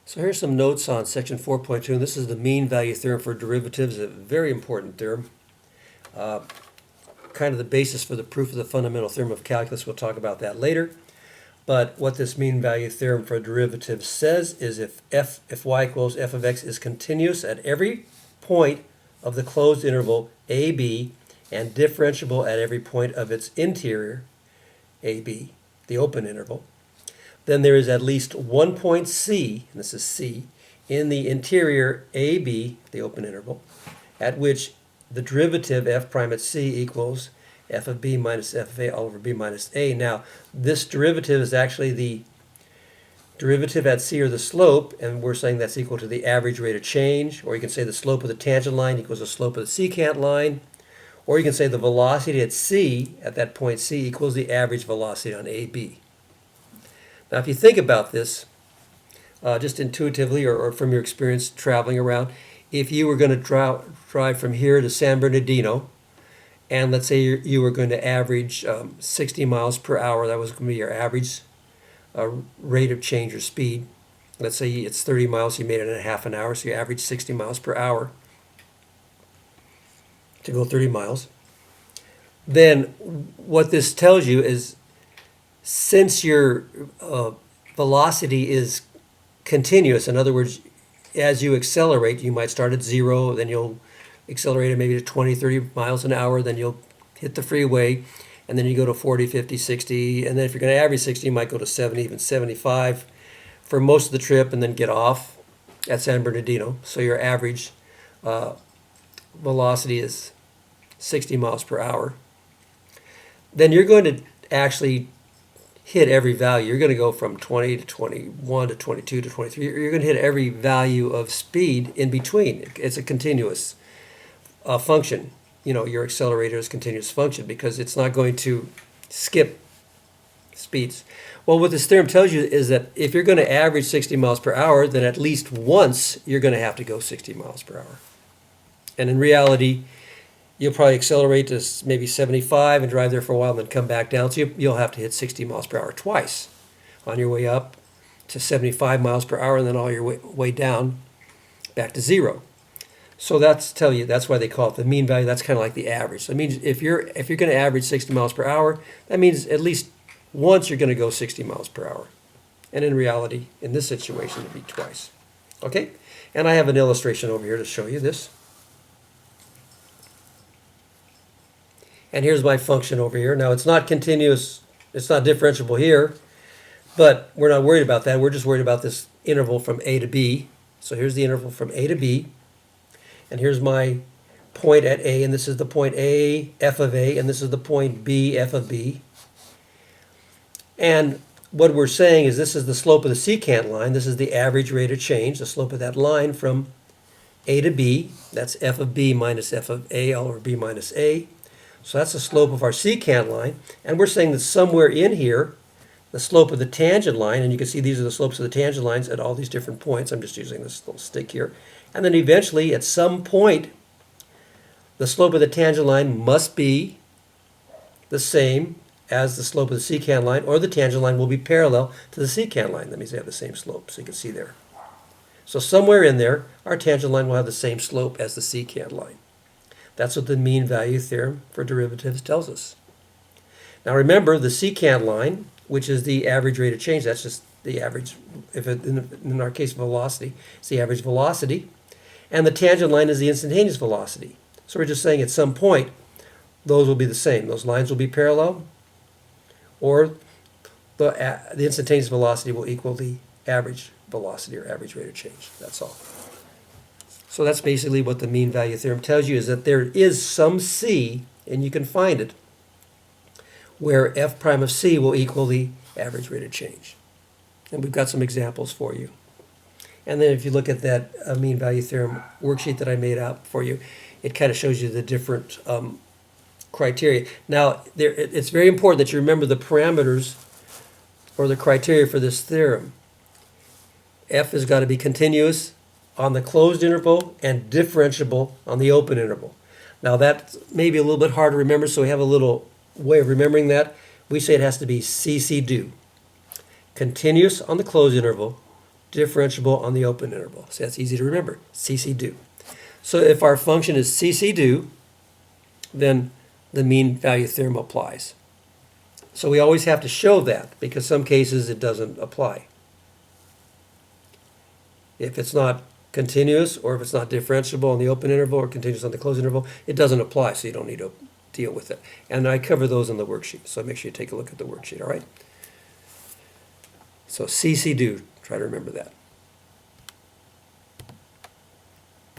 So here's some notes on section 4.2, and this is the mean value theorem for derivatives, a very important theorem. Kind of the basis for the proof of the fundamental theorem of calculus. We'll talk about that later. But what this mean value theorem for derivatives says is if y equals f of x is continuous at every point of the closed interval ab and differentiable at every point of its interior ab, the open interval, then there is at least one point C, and this is C, in the interior AB, the open interval, at which the derivative f prime at C equals f of b minus f of a all over b minus a. Now, this derivative is actually the derivative at C, or the slope, and we're saying that's equal to the average rate of change, or you can say the slope of the tangent line equals the slope of the secant line, or you can say the velocity at C, at that point C, equals the average velocity on AB. Now, if you think about this, just intuitively or from your experience traveling around, if you were going to drive from here to San Bernardino, and let's say you were going to average 60 miles per hour, that was going to be your average rate of change or speed. Let's say it's 30 miles, you made it in a half an hour, so you average 60 miles per hour to go 30 miles. Then what this tells you is, since your velocity is continuous, in other words, as you accelerate, you might start at 0, then you'll accelerate it maybe to 20, 30 miles an hour, then you'll hit the freeway, and then you go to 40, 50, 60, and then if you're going to average 60, you might go to 70, even 75 for most of the trip, and then get off at San Bernardino. So your average velocity is 60 miles per hour. Then you're going to actually hit every value. You're going to go from 20 to 21 to 22 to 23. You're going to hit every value of speed in between. It's a continuous function. You know, your accelerator is a continuous function because it's not going to skip speeds. Well, what this theorem tells you is that if you're going to average 60 miles per hour, then at least once you're going to have to go 60 miles per hour. And in reality, you'll probably accelerate to maybe 75 and drive there for a while and then come back down. So you'll have to hit 60 miles per hour twice on your way up to 75 miles per hour and then all your way down back to 0. So that's why they call it the mean value. That's kind of like the average. So it means if you're going to average 60 miles per hour, that means at least once you're going to go 60 miles per hour. And in reality, in this situation, it'd be twice. Okay? And I have an illustration over here to show you this. And here's my function over here. Now, it's not continuous, it's not differentiable here, but we're not worried about that. We're just worried about this interval from A to B. So here's the interval from A to B. And here's my point at A, and this is the point A, f of A, and this is the point B, f of B. And what we're saying is this is the slope of the secant line. This is the average rate of change, the slope of that line from A to B. That's f of B minus f of A all over B minus A. So that's the slope of our secant line. And we're saying that somewhere in here, the slope of the tangent line, and you can see these are the slopes of the tangent lines at all these different points. I'm just using this little stick here. And then eventually, at some point, the slope of the tangent line must be the same as the slope of the secant line, or the tangent line will be parallel to the secant line. That means they have the same slope, so you can see there. So somewhere in there, our tangent line will have the same slope as the secant line. That's what the mean value theorem for derivatives tells us. Now remember, the secant line, which is the average rate of change, that's just the average, in our case velocity, it's the average velocity, and the tangent line is the instantaneous velocity. So we're just saying at some point, those will be the same. Those lines will be parallel, or the instantaneous velocity will equal the average velocity or average rate of change. That's all. So that's basically what the mean value theorem tells you, is that there is some C, and you can find it, where f prime of C will equal the average rate of change. And we've got some examples for you. And then if you look at that mean value theorem worksheet that I made out for you, it kind of shows you the different criteria. Now, it's very important that you remember the parameters or the criteria for this theorem. F has got to be continuous on the closed interval and differentiable on the open interval. Now that may be a little bit hard to remember, so we have a little way of remembering that. We say it has to be CC do. Continuous on the closed interval, differentiable on the open interval. So that's easy to remember, CC do. So if our function is CC do, then the mean value theorem applies. So we always have to show that, because some cases it doesn't apply. If it's not continuous, or if it's not differentiable on the open interval or continuous on the closed interval, it doesn't apply, so you don't need to deal with it. And I cover those in the worksheet, so make sure you take a look at the worksheet, all right? So CC do, try to remember that.